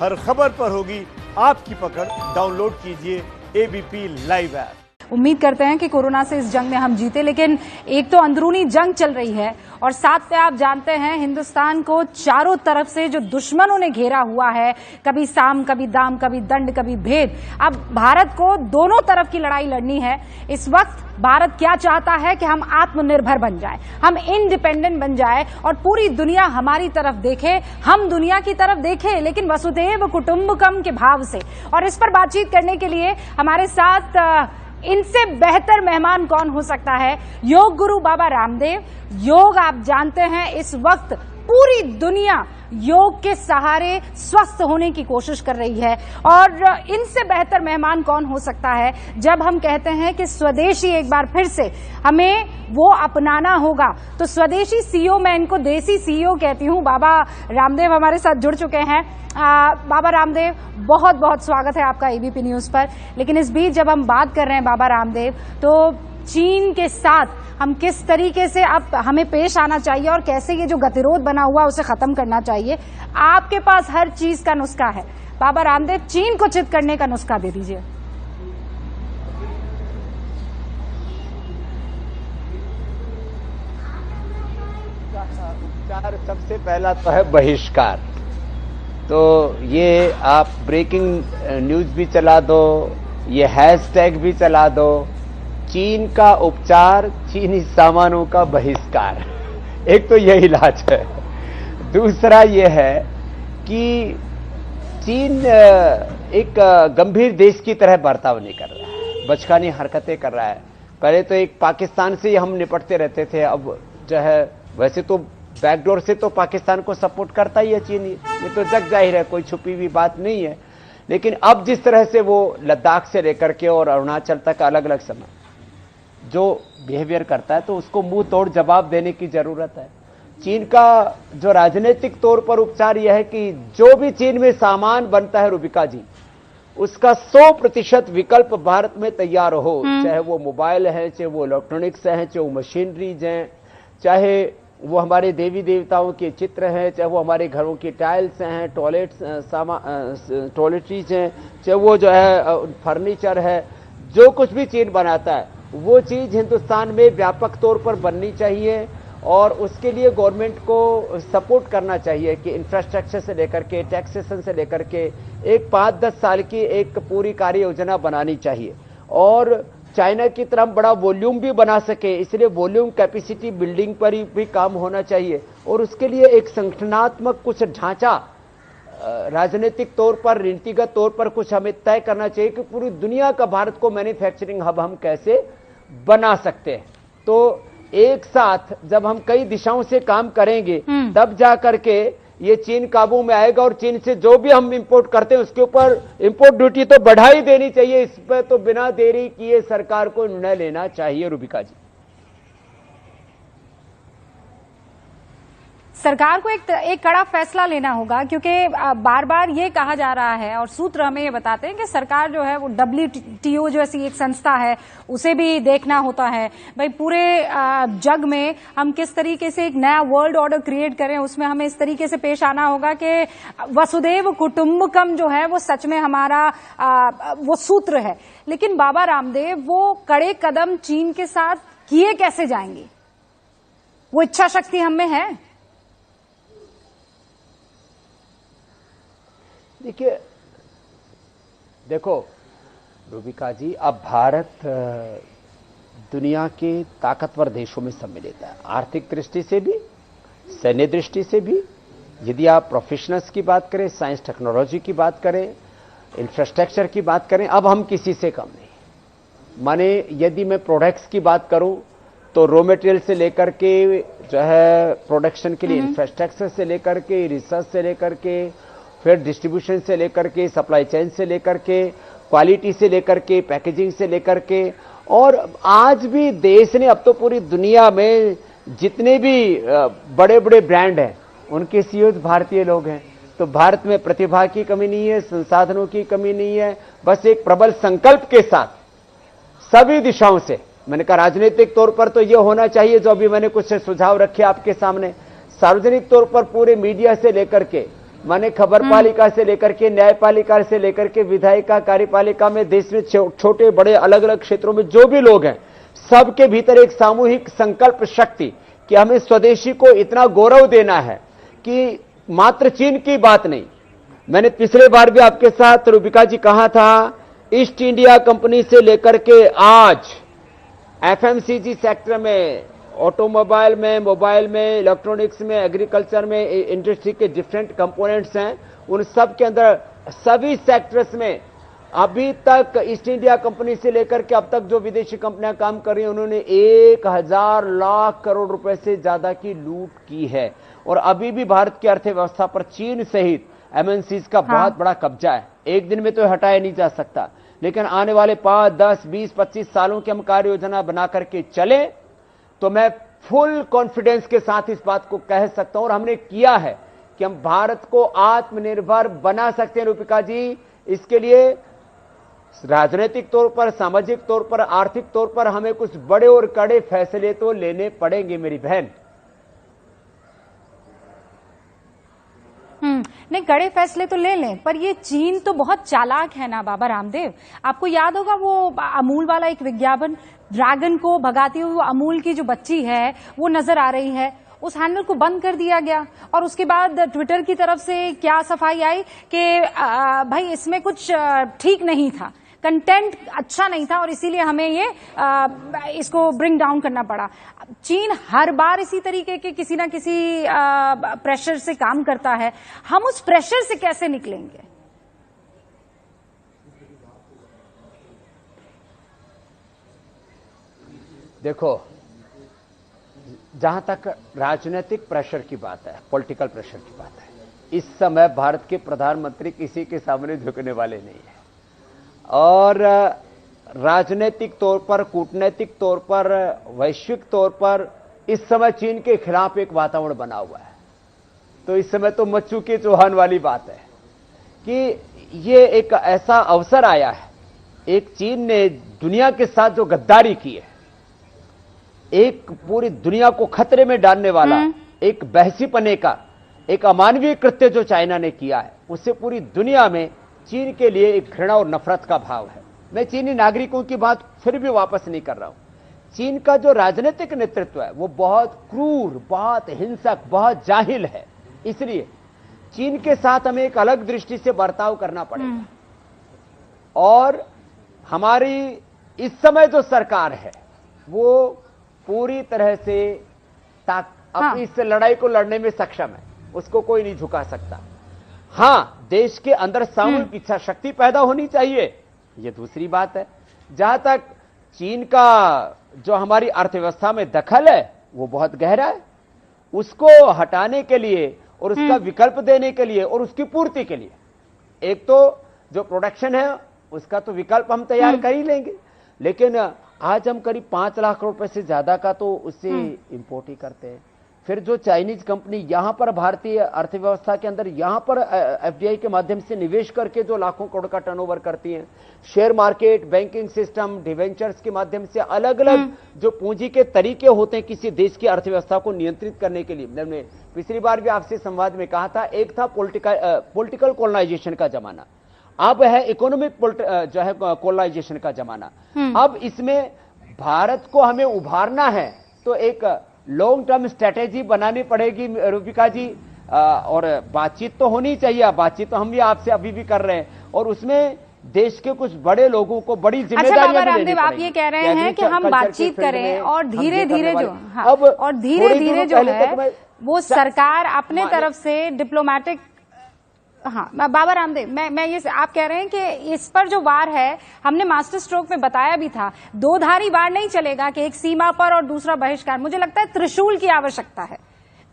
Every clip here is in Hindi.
हर खबर पर होगी आपकी पकड़। डाउनलोड कीजिए एबीपी लाइव ऐप। उम्मीद करते हैं कि कोरोना से इस जंग में हम जीते, लेकिन एक तो अंदरूनी जंग चल रही है और साथ में आप जानते हैं हिंदुस्तान को चारों तरफ से जो दुश्मनों ने घेरा हुआ है, कभी साम कभी दाम, कभी दंड कभी भेद। अब भारत को दोनों तरफ की लड़ाई लड़नी है। इस वक्त भारत क्या चाहता है कि हम आत्मनिर्भर बन जाए, हम इंडिपेंडेंट बन जाए और पूरी दुनिया हमारी तरफ देखे, हम दुनिया की तरफ देखें, लेकिन वसुधैव कुटुंबकम के भाव से। और इस पर बातचीत करने के लिए हमारे साथ इनसे बेहतर मेहमान कौन हो सकता है। योग गुरु बाबा रामदेव। योग आप जानते हैं इस वक्त पूरी दुनिया योग के सहारे स्वस्थ होने की कोशिश कर रही है और इनसे बेहतर मेहमान कौन हो सकता है जब हम कहते हैं कि स्वदेशी एक बार फिर से हमें वो अपनाना होगा। तो स्वदेशी सीईओ, मैं इनको देसी सीईओ कहती हूँ, बाबा रामदेव हमारे साथ जुड़ चुके हैं। बाबा रामदेव, बहुत बहुत स्वागत है आपका एबीपी न्यूज पर। लेकिन इस बीच जब हम बात कर रहे हैं बाबा रामदेव, तो चीन के साथ हम किस तरीके से अब हमें पेश आना चाहिए और कैसे ये जो गतिरोध बना हुआ उसे खत्म करना चाहिए, आपके पास हर चीज का नुस्खा है। बाबा रामदेव, चीन को चित करने का नुस्खा दे दीजिए। उपचार सबसे पहला तो है बहिष्कार। तो ये आप ब्रेकिंग न्यूज भी चला दो, ये हैशटैग भी चला दो, चीन का उपचार, चीनी सामानों का बहिष्कार। एक तो यही इलाज है। दूसरा यह है कि चीन एक गंभीर देश की तरह बर्ताव नहीं कर रहा है, बचकानी हरकतें कर रहा है। पहले तो एक पाकिस्तान से ही हम निपटते रहते थे, अब जो है वैसे तो बैकडोर से तो पाकिस्तान को सपोर्ट करता ही है चीन, ये तो जग जाहिर है, कोई छुपी हुई बात नहीं है। लेकिन अब जिस तरह से वो लद्दाख से लेकर के और अरुणाचल तक अलग अलग समय जो बिहेवियर करता है, तो उसको मुंह तोड़ जवाब देने की जरूरत है। चीन का जो राजनीतिक तौर पर उपचार यह है कि जो भी चीन में सामान बनता है रूबिका जी, उसका 100% विकल्प भारत में तैयार हो, चाहे वो मोबाइल है, चाहे वो इलेक्ट्रॉनिक्स है, चाहे वो मशीनरीज हैं, चाहे वो हमारे देवी देवताओं के चित्र हैं, चाहे वो हमारे घरों की टाइल्स हैं, टॉयलेटरीज हैं, चाहे वो जो है फर्नीचर है, जो कुछ भी चीन बनाता है वो चीज हिंदुस्तान में व्यापक तौर पर बननी चाहिए। और उसके लिए गवर्नमेंट को सपोर्ट करना चाहिए कि इंफ्रास्ट्रक्चर से लेकर के, टैक्सेशन से लेकर के एक 5-10 साल की एक पूरी कार्य योजना बनानी चाहिए और चाइना की तरह बड़ा वॉल्यूम भी बना सके, इसलिए वॉल्यूम कैपेसिटी बिल्डिंग पर भी काम होना चाहिए। और उसके लिए एक संगठनात्मक कुछ ढांचा, राजनीतिक तौर पर, नीतिगत तौर पर कुछ हमें तय करना चाहिए कि पूरी दुनिया का भारत को मैन्युफैक्चरिंग हब हम कैसे बना सकते हैं। तो एक साथ जब हम कई दिशाओं से काम करेंगे तब जा करके ये चीन काबू में आएगा। और चीन से जो भी हम इंपोर्ट करते हैं उसके ऊपर इंपोर्ट ड्यूटी तो बढ़ा ही देनी चाहिए। इस पर तो बिना देरी किए सरकार को निर्णय लेना चाहिए। रूबिका जी, सरकार को एक कड़ा फैसला लेना होगा, क्योंकि बार बार ये कहा जा रहा है और सूत्र हमें ये बताते हैं कि सरकार जो है वो WTO जैसी एक संस्था है, उसे भी देखना होता है। भाई पूरे जग में हम किस तरीके से एक नया वर्ल्ड ऑर्डर क्रिएट करें, उसमें हमें इस तरीके से पेश आना होगा कि वसुधैव कुटुंबकम जो है वो सच में हमारा वो सूत्र है। लेकिन बाबा रामदेव, वो कड़े कदम चीन के साथ किए कैसे जाएंगे? वो इच्छा शक्ति हम में है? देखो रूबिका जी, अब भारत दुनिया के ताकतवर देशों में सम्मिलित है, आर्थिक दृष्टि से भी, सैन्य दृष्टि से भी। यदि आप प्रोफेशनल्स की बात करें, साइंस टेक्नोलॉजी की बात करें, इंफ्रास्ट्रक्चर की बात करें, अब हम किसी से कम नहीं। माने यदि मैं प्रोडक्ट्स की बात करूं तो रॉ मटेरियल से लेकर के जो है प्रोडक्शन के लिए इंफ्रास्ट्रक्चर से लेकर के, रिसर्च से लेकर के, फिर डिस्ट्रीब्यूशन से लेकर के, सप्लाई चेन से लेकर के, क्वालिटी से लेकर के, पैकेजिंग से लेकर के। और आज भी देश ने, अब तो पूरी दुनिया में जितने भी बड़े बड़े ब्रांड हैं उनके सीईओ भारतीय लोग हैं। तो भारत में प्रतिभा की कमी नहीं है, संसाधनों की कमी नहीं है। बस एक प्रबल संकल्प के साथ सभी दिशाओं से, मैंने कहा राजनीतिक तौर पर तो यह होना चाहिए जो अभी मैंने कुछ सुझाव रखे आपके सामने, सार्वजनिक तौर पर पूरे मीडिया से लेकर के माने खबर पालिका से लेकर के न्यायपालिका से लेकर के विधायिका कार्यपालिका में देश में छोटे बड़े अलग अलग क्षेत्रों में जो भी लोग हैं, सबके भीतर एक सामूहिक संकल्प शक्ति कि हमें स्वदेशी को इतना गौरव देना है कि मात्र चीन की बात नहीं। मैंने पिछले बार भी आपके साथ रूबिका जी कहा था, ईस्ट इंडिया कंपनी से लेकर के आज एफएमसीजी सेक्टर में, ऑटोमोबाइल में, मोबाइल में, इलेक्ट्रॉनिक्स में, एग्रीकल्चर में, इंडस्ट्री के डिफरेंट कंपोनेंट्स हैं, उन सब के अंदर सभी सेक्टर्स में अभी तक ईस्ट इंडिया कंपनी से लेकर के अब तक जो विदेशी कंपनियां काम कर रही हैं, उन्होंने 1000 लाख करोड़ रुपए से ज्यादा की लूट की है। और अभी भी भारत की अर्थव्यवस्था पर चीन सहित एमएनसीज का बहुत बड़ा कब्जा है। एक दिन में तो हटाया नहीं जा सकता, लेकिन आने वाले 5, 10, 20, 25 सालों की हम कार्य योजना बना करके चले तो मैं फुल कॉन्फिडेंस के साथ इस बात को कह सकता हूं, और हमने किया है कि हम भारत को आत्मनिर्भर बना सकते हैं। रूपिका जी, इसके लिए राजनीतिक तौर पर, सामाजिक तौर पर, आर्थिक तौर पर हमें कुछ बड़े और कड़े फैसले तो लेने पड़ेंगे मेरी बहन। नहीं, कड़े फैसले तो ले लें, पर ये चीन तो बहुत चालाक है ना बाबा रामदेव। आपको याद होगा वो अमूल वाला एक विज्ञापन, ड्रैगन को भगाती हुई वो अमूल की जो बच्ची है वो नजर आ रही है, उस हैंडल को बंद कर दिया गया। और उसके बाद ट्विटर की तरफ से क्या सफाई आई कि भाई इसमें कुछ ठीक नहीं था, कंटेंट अच्छा नहीं था, और इसीलिए हमें ये इसको ब्रिंग डाउन करना पड़ा। चीन हर बार इसी तरीके के किसी ना किसी प्रेशर से काम करता है। हम उस प्रेशर से कैसे निकलेंगे? देखो, जहां तक राजनीतिक प्रेशर की बात है, पॉलिटिकल प्रेशर की बात है, इस समय भारत के प्रधानमंत्री किसी के सामने झुकने वाले नहीं है। और राजनीतिक तौर पर, कूटनैतिक तौर पर, वैश्विक तौर पर इस समय चीन के खिलाफ एक वातावरण बना हुआ है। तो इस समय तो मच्छू के चौहान वाली बात है कि ये एक ऐसा अवसर आया है, एक चीन ने दुनिया के साथ जो गद्दारी की है, एक पूरी दुनिया को खतरे में डालने वाला एक बहसीपने का, एक अमानवीय कृत्य जो चाइना ने किया है, उससे पूरी दुनिया में चीन के लिए एक घृणा और नफरत का भाव है। मैं चीनी नागरिकों की बात फिर भी वापस नहीं कर रहा हूं। चीन का जो राजनीतिक नेतृत्व है वो बहुत क्रूर, बहुत हिंसक, बहुत जाहिल है। इसलिए चीन के साथ हमें एक अलग दृष्टि से बर्ताव करना पड़ेगा। और हमारी इस समय जो सरकार है वो पूरी तरह से अपनी इस लड़ाई को लड़ने में सक्षम है, उसको कोई नहीं झुका सकता। हां, देश के अंदर सामूहिक इच्छा शक्ति पैदा होनी चाहिए, यह दूसरी बात है। जहां तक चीन का जो हमारी अर्थव्यवस्था में दखल है वो बहुत गहरा है, उसको हटाने के लिए और उसका विकल्प देने के लिए और उसकी पूर्ति के लिए, एक तो जो प्रोडक्शन है उसका तो विकल्प हम तैयार कर ही लेंगे, लेकिन आज हम करीब 5 लाख रुपए से ज्यादा का तो उससे इंपोर्ट ही करते हैं। फिर जो चाइनीज कंपनी यहां पर भारतीय अर्थव्यवस्था के अंदर यहां पर एफडीआई के माध्यम से निवेश करके जो लाखों करोड़ का टर्नओवर करती हैं, share market, banking system, debentures के माध्यम से अलग अलग जो पूंजी के तरीके होते हैं किसी देश की अर्थव्यवस्था को नियंत्रित करने के लिए। मैंने पिछली बार भी आपसे संवाद में कहा था, एक था पॉलिटिकल कॉलोनाइजेशन का जमाना, अब है इकोनॉमिक जो है कॉलोनाइजेशन का जमाना। अब इसमें भारत को हमें उभारना है तो एक लॉन्ग टर्म स्ट्रेटेजी बनानी पड़ेगी रूपिका जी, और बातचीत तो होनी चाहिए। बातचीत तो हम भी आपसे अभी भी कर रहे हैं, और उसमें देश के कुछ बड़े लोगों को बड़ी जिम्मेदारियां भी लेनी पड़ेगी। आप ये कह रहे हैं कि हम बातचीत करें और धीरे धीरे जो और धीरे धीरे जो है वो सरकार अपने तरफ से डिप्लोमेटिक। हाँ बाबा रामदेव, मैं ये आप कह रहे हैं कि इस पर जो वार है, हमने मास्टर स्ट्रोक में बताया भी था, दो धारी वार नहीं चलेगा कि एक सीमा पर और दूसरा बहिष्कार। मुझे लगता है त्रिशूल की आवश्यकता है।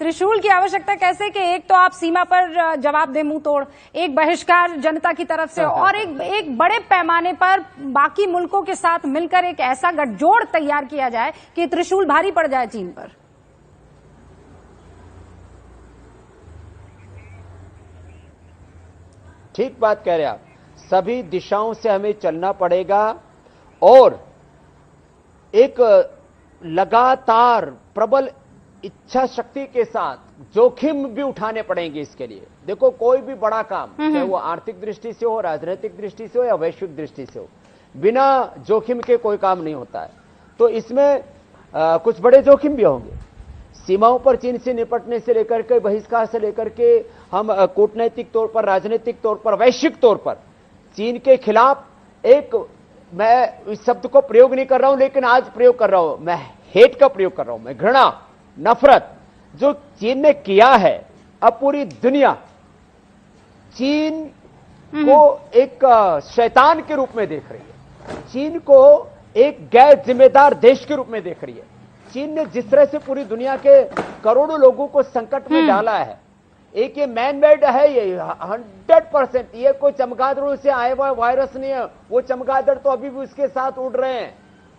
त्रिशूल की आवश्यकता कैसे कि एक तो आप सीमा पर जवाब दे मुंह तोड़, एक बहिष्कार जनता की तरफ से, और एक बड़े पैमाने पर बाकी मुल्कों के साथ मिलकर एक ऐसा गठजोड़ तैयार किया जाए कि त्रिशूल भारी पड़ जाए चीन पर। ठीक बात कह रहे हैं आप, सभी दिशाओं से हमें चलना पड़ेगा और एक लगातार प्रबल इच्छा शक्ति के साथ जोखिम भी उठाने पड़ेंगे इसके लिए। देखो कोई भी बड़ा काम, चाहे वो आर्थिक दृष्टि से हो, राजनीतिक दृष्टि से हो या वैश्विक दृष्टि से हो, बिना जोखिम के कोई काम नहीं होता है। तो इसमें कुछ बड़े जोखिम भी होंगे। सीमाओं पर चीन से निपटने से लेकर के, बहिष्कार से लेकर के, हम कूटनैतिक तौर पर, राजनीतिक तौर पर, वैश्विक तौर पर चीन के खिलाफ एक, मैं इस शब्द को प्रयोग नहीं कर रहा हूं, लेकिन आज प्रयोग कर रहा हूं, मैं हेट का प्रयोग कर रहा हूं, मैं घृणा, नफरत जो चीन ने किया है। अब पूरी दुनिया चीन को एक शैतान के रूप में देख रही है, चीन को एक गैर जिम्मेदार देश के रूप में देख रही है। चीन ने जिस तरह से पूरी दुनिया के करोड़ों लोगों को संकट में डाला है, एक ये मैन मेड है, ये 100%, ये कोई चमगादड़ों से आया हुआ वायरस नहीं है। वो चमगादड़ तो अभी भी उसके साथ उड़ रहे हैं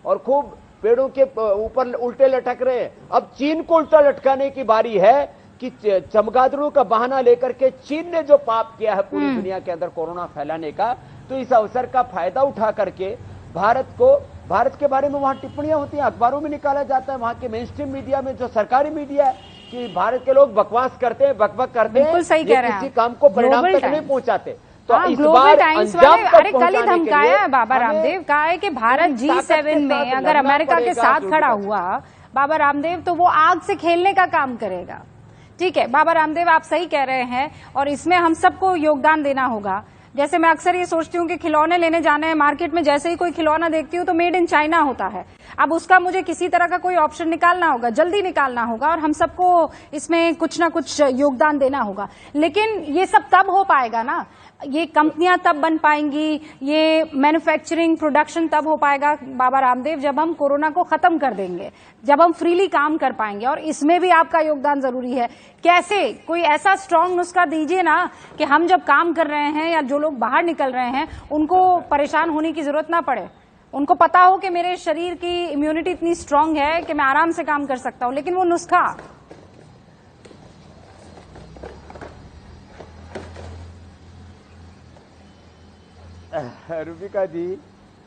और खूब पेड़ों के ऊपर उल्टे लटक रहे हैं। अब चीन को उल्टा लटकाने की बारी है कि चमगादड़ों का बहाना लेकर के चीन ने जो पाप किया है पूरी दुनिया के अंदर कोरोना फैलाने का, तो इस अवसर का फायदा उठा करके भारत के बारे में वहां टिप्पणियां होती हैं, अखबारों में निकाला जाता है, वहां के मेन स्ट्रीम मीडिया में, जो सरकारी मीडिया है, कि भारत के लोग बकवास करते हैं, बकबक करते हैं, सही कह रहे हैं, किसी काम को परिणाम तक नहीं पहुंचाते। तो इस बार अरे कल ही धमकाया है बाबा रामदेव, कहा है कि भारत G7 में अगर अमेरिका के साथ खड़ा हुआ बाबा रामदेव, तो वो आग से खेलने का काम करेगा। ठीक है बाबा रामदेव, आप सही कह रहे हैं और इसमें हम सबको योगदान देना होगा। जैसे मैं अक्सर ये सोचती हूँ कि खिलौने लेने जाने हैं मार्केट में, जैसे ही कोई खिलौना देखती हूँ तो मेड इन चाइना होता है। अब उसका मुझे किसी तरह का कोई ऑप्शन निकालना होगा, जल्दी निकालना होगा और हम सबको इसमें कुछ ना कुछ योगदान देना होगा। लेकिन ये सब तब हो पाएगा ना, ये कंपनियां तब बन पाएंगी, ये मैन्युफैक्चरिंग प्रोडक्शन तब हो पाएगा बाबा रामदेव, जब हम कोरोना को खत्म कर देंगे, जब हम फ्रीली काम कर पाएंगे। और इसमें भी आपका योगदान जरूरी है। कैसे? कोई ऐसा स्ट्रांग नुस्खा दीजिए ना कि हम जब काम कर रहे हैं या जो लोग बाहर निकल रहे हैं उनको परेशान होने की जरूरत ना पड़े, उनको पता हो कि मेरे शरीर की इम्यूनिटी इतनी स्ट्रांग है कि मैं आराम से काम कर सकता हूं। लेकिन वो नुस्खा रूबिका जी,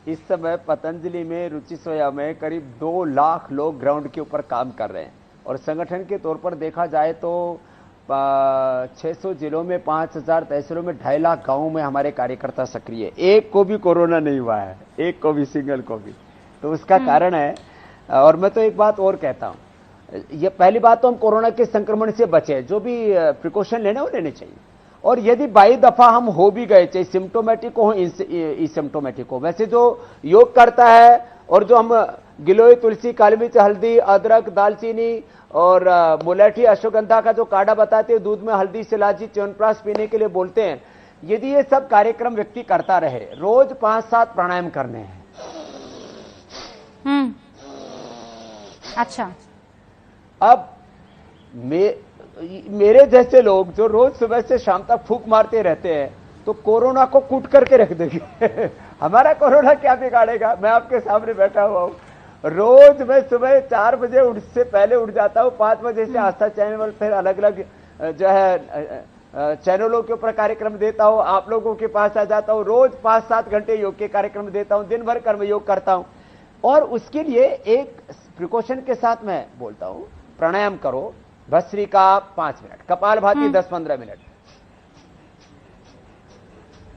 इस समय पतंजलि में, रुचि सोया में करीब 2 लाख लोग ग्राउंड के ऊपर काम कर रहे हैं और संगठन के तौर पर देखा जाए तो 600 जिलों में, 5000 तहसीलों में, 2.5 लाख गांवों में हमारे कार्यकर्ता सक्रिय है। एक को भी कोरोना नहीं हुआ है, एक को भी, सिंगल को भी। तो उसका कारण है। और मैं तो एक बात और कहता हूं, ये पहली बात तो हम कोरोना के संक्रमण से बचे, जो भी प्रिकॉशन लेना वो लेने चाहिए। और यदि 22 दफा हम हो भी गए, चाहे सिम्टोमेटिक हो, एसिम्टोमेटिक हो, वैसे जो योग करता है और जो हम गिलोय, तुलसी, काली मिर्च, हल्दी, अदरक, दालचीनी और मुलेठी, अश्वगंधा का जो काढ़ा बताते हैं, दूध में हल्दी, शिलाजी, च्यवनप्राश पीने के लिए बोलते हैं, यदि ये सब कार्यक्रम व्यक्ति करता रहे, रोज 5-7 प्राणायाम करने हैं। अच्छा, अब मेरे जैसे लोग जो रोज सुबह से शाम तक फूंक मारते रहते हैं, तो कोरोना को कूट करके रख देंगे। हमारा कोरोना क्या बिगाड़ेगा? मैं आपके सामने बैठा हुआ हूं, रोज मैं सुबह 4 बजे से पहले उठ जाता हूं, 5 बजे से आस्था चैनल फिर अलग अलग जो है चैनलों के ऊपर कार्यक्रम देता हूं, आप लोगों के पास आ जाता हूं, रोज 5-7 घंटे योग के कार्यक्रम देता हूं, दिन भर कर्म योग करता हूं। और उसके लिए एक प्रिकॉशन के साथ मैं बोलता हूं, प्राणायाम करो, भस्त्रिका 5 मिनट, कपालभाति 10-15 मिनट,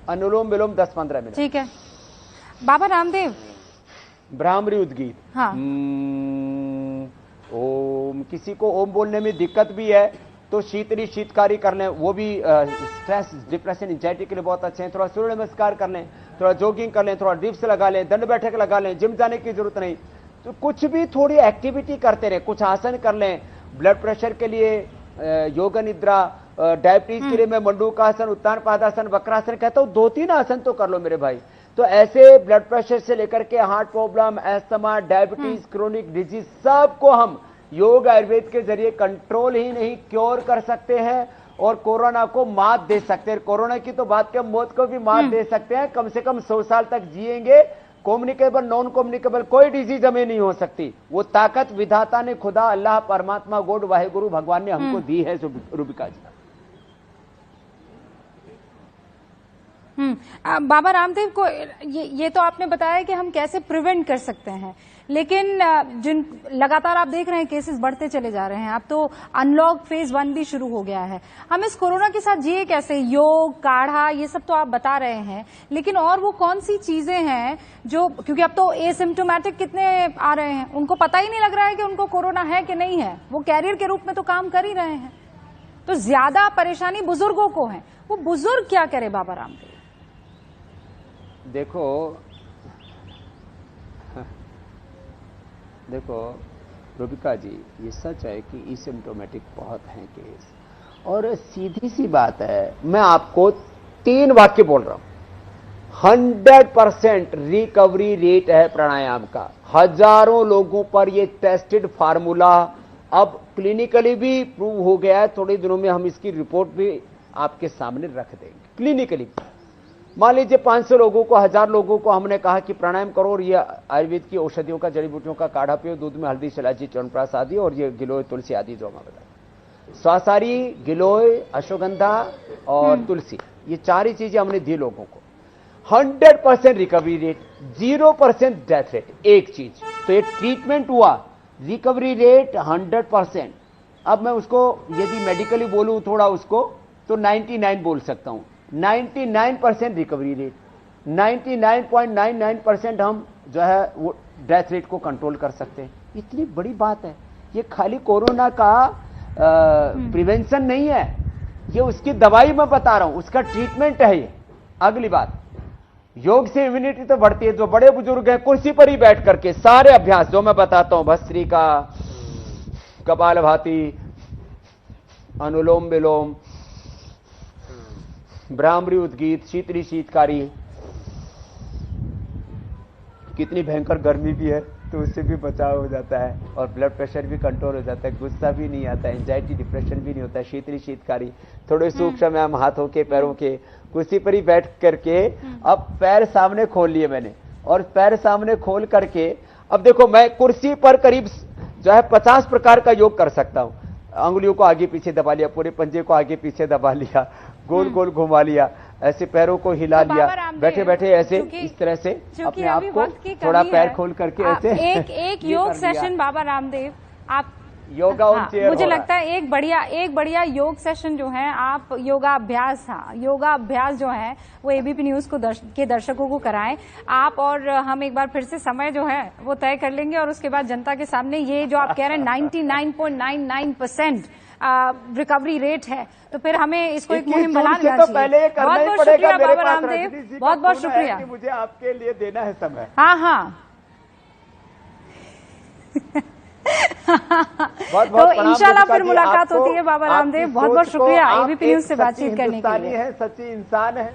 अनुलोम विलोम 10-15 मिनट। ठीक है बाबा रामदेव, ब्राह्मरी उद्गीत। हाँ। ओम, किसी को ओम बोलने में दिक्कत भी है तो शीतली शीतकारी कर लें, वो भी स्ट्रेस, डिप्रेशन, एंजाइटी के लिए बहुत अच्छे हैं। थोड़ा सूर्य नमस्कार कर लें, थोड़ा जॉगिंग कर लें, थोड़ा डिप्स लगा लें, दंड बैठक लगा लें, जिम जाने की जरूरत नहीं, तो कुछ भी थोड़ी एक्टिविटी करते रहे, कुछ आसन कर लें। ब्लड प्रेशर के लिए योग निद्रा, डायबिटीज के लिए मैं मंडूकासन, उत्तान पादासन, वक्रासन कहता हूं, 2-3 आसन तो कर लो मेरे भाई। तो ऐसे ब्लड प्रेशर से लेकर के heart problem, asthma, diabetes, chronic disease, सबको हम योग आयुर्वेद के जरिए कंट्रोल ही नहीं क्योर कर सकते हैं और कोरोना को मात दे सकते हैं। कोरोना की तो बात के, मौत को भी मात दे सकते हैं। कम से कम 100 साल तक जिएंगे। कम्युनिकेबल, नॉन कम्युनिकेबल कोई डिजीज हमें नहीं हो सकती। वो ताकत विधाता ने, खुदा, अल्लाह, परमात्मा, गॉड, वाहेगुरु भगवान ने हमको दी है। रूबिका जी, बाबा रामदेव को ये तो आपने बताया कि हम कैसे प्रिवेंट कर सकते हैं, लेकिन जिन लगातार आप देख रहे हैं केसेस बढ़ते चले जा रहे हैं, अब तो अनलॉक फेज 1 भी शुरू हो गया है। हम इस कोरोना के साथ जिए कैसे? योग, काढ़ा, ये सब तो आप बता रहे हैं, लेकिन और वो कौन सी चीजें हैं जो, क्योंकि अब तो एसिम्प्टोमेटिक कितने आ रहे हैं, उनको पता ही नहीं लग रहा है कि उनको कोरोना है कि नहीं है, वो कैरियर के रूप में तो काम कर ही रहे हैं। तो ज्यादा परेशानी बुजुर्गों को है, वो बुजुर्ग क्या करे बाबा रामदेव? देखो रूबिका जी, ये सच है कि एसिम्प्टोमेटिक बहुत हैं केस, और सीधी सी बात है, मैं आपको 3 वाक्य बोल रहा हूं। 100% रिकवरी रेट है प्राणायाम का। हजारों लोगों पर ये टेस्टेड फार्मूला अब क्लिनिकली भी प्रूव हो गया है। थोड़े दिनों में हम इसकी रिपोर्ट भी आपके सामने रख देंगे क्लिनिकली। मान लीजिए 500 लोगों को, 1000 लोगों को हमने कहा कि प्राणायाम करो और ये आयुर्वेद की औषधियों का, जड़ी बूटियों का काढ़ा पियो, दूध में हल्दी, इलायची, च्यवनप्राश आदि, और ये गिलोय, तुलसी आदि जो हमें बताया। स्वासारी, गिलोय, अश्वगंधा और तुलसी, ये 4 ही चीजें हमने दी लोगों को। 100% रिकवरी रेट, 0% डेथ रेट। एक चीज तो ये ट्रीटमेंट हुआ, रिकवरी रेट 100%। अब मैं उसको यदि मेडिकली बोलूं थोड़ा उसको, तो 99 बोल सकता हूं। 99% रिकवरी रेट, 99.99% हम जो है वो डेथ रेट को कंट्रोल कर सकते हैं। इतनी बड़ी बात है। ये खाली कोरोना का प्रिवेंशन नहीं है, ये उसकी दवाई मैं बता रहा हूं, उसका ट्रीटमेंट है ये। अगली बात, योग से इम्यूनिटी तो बढ़ती है। जो बड़े बुजुर्ग हैं कुर्सी पर ही बैठ करके सारे अभ्यास जो मैं बताता हूं, भस्त्रिका, कपालभाति, अनुलोम विलोम, भ्रामरी, उद्गीत, शीतली, शीतकारी, कितनी भयंकर गर्मी भी है तो उससे भी बचाव हो जाता है, और ब्लड प्रेशर भी कंट्रोल हो जाता है, गुस्सा भी नहीं आता है, एंजाइटी, डिप्रेशन भी नहीं होता है। शीतली, शीतकारी, थोड़े सूक्ष्म व्यायाम हाथों के, पैरों के, कुर्सी पर ही बैठ करके। अब पैर सामने खोल लिए मैंने, और पैर सामने खोल करके अब देखो, मैं कुर्सी पर करीब जो है 50 प्रकार का योग कर सकता हूं। अंगुलियों को आगे पीछे दबा लिया, पूरे पंजे को आगे पीछे दबा लिया, गोल गोल घुमा लिया, ऐसे पैरों को हिला लिया, बैठे बैठे ऐसे इस तरह से अपने आप को थोड़ा पैर खोल करके ऐसे एक योग सेशन बाबा रामदेव आप योगा ऑन चेयर। मुझे लगता है एक बढ़िया योग सेशन जो है आप योगाभ्यास जो है वो एबीपी न्यूज के दर्शकों को कराएं आप, और हम एक बार फिर से समय जो है वो तय कर लेंगे, और उसके बाद जनता के सामने ये जो आप कह रहे हैं 99.99% रिकवरी रेट है, तो फिर हमें इसको एक मुहिम बनाना चाहिए। बहुत बहुत शुक्रिया बाबा रामदेव, बहुत बहुत शुक्रिया। मुझे आपके लिए देना है समय। हाँ बहुत तो इंशाल्लाह फिर मुलाकात होती है बाबा रामदेव। बहुत बहुत शुक्रिया एबीपी न्यूज से बातचीत करने के लिए। सच्ची इंसान है।